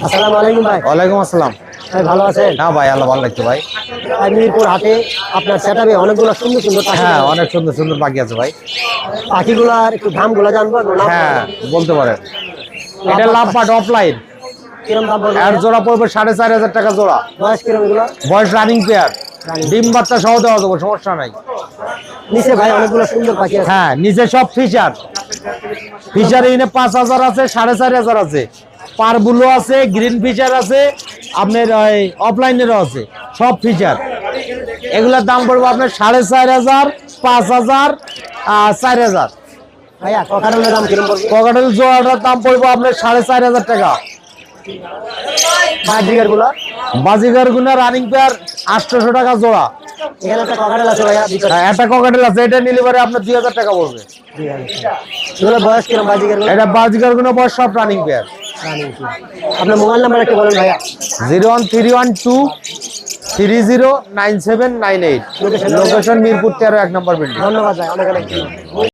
আসসালামু আলাইকুম ভাই। ওয়ালাইকুম আসসালাম। ভাই ভালো আছেন? হ্যাঁ ভাই, আল্লাহ ভালো রাখছে ভাই। মিরপুর হাটে আপনার সেটআপে অনেকগুলো সুন্দর সুন্দর পাখি। হ্যাঁ, অনেক সুন্দর সুন্দর পাখি আছে ভাই। পাখিগুলার একটু দামগুলো জানবো? হ্যাঁ, বলতে পারেন। এটা লাভবার্ড অফলাইন, কিরম দাম পড়বে? এর জোড়া পড়বে 4,500 টাকা জোড়া। বয়স কিরম এগুলো? বয়স রানিং পেয়ার, ডিম বাচ্চা সহ দেওয়া যাবে, সমস্যা নাই। নিচে ভাই অনেকগুলো সুন্দর পাখি আছে। হ্যাঁ, নিচে সব ফিচার। ফিচার এনে 5,000 আছে, 4,500 আছে, পারবুলো আছে, গ্রিন ফিচার আছে, আপনার অফলাইনেরও আছে, সব ফিচার। এগুলোর দাম পড়বে আপনার 4,500, 5,000 আর 4,000। ভাইয়া ককাটেলের দাম কিরম পড়বে? ককাটেল জোড়াটার দাম পড়বে আপনার 4,500 টাকা। বাজিগার গুলা? বাজিগার গুনা রানিং পেয়ার 800 টাকা জোড়া। এখানে একটা ককাটেল আছে ভাইয়া ভিতরে। হ্যাঁ, একটা ককাটেল আছে, এটা নিলে পরে আপনার 2,000 টাকা পড়বে। এগুলো বয়স কিরম বাজিগার গুলো? এটা বাজিগার গুনা বয়স সব রানিং পেয়ার। আপনার মোবাইল নাম্বার একটু বলেন ভাইয়া। 01312 309798। লোকেশন মিরপুর 13, 1 নম্বর বিল্ডিং। ধন্যবাদ ভাই, অনেক অনেক।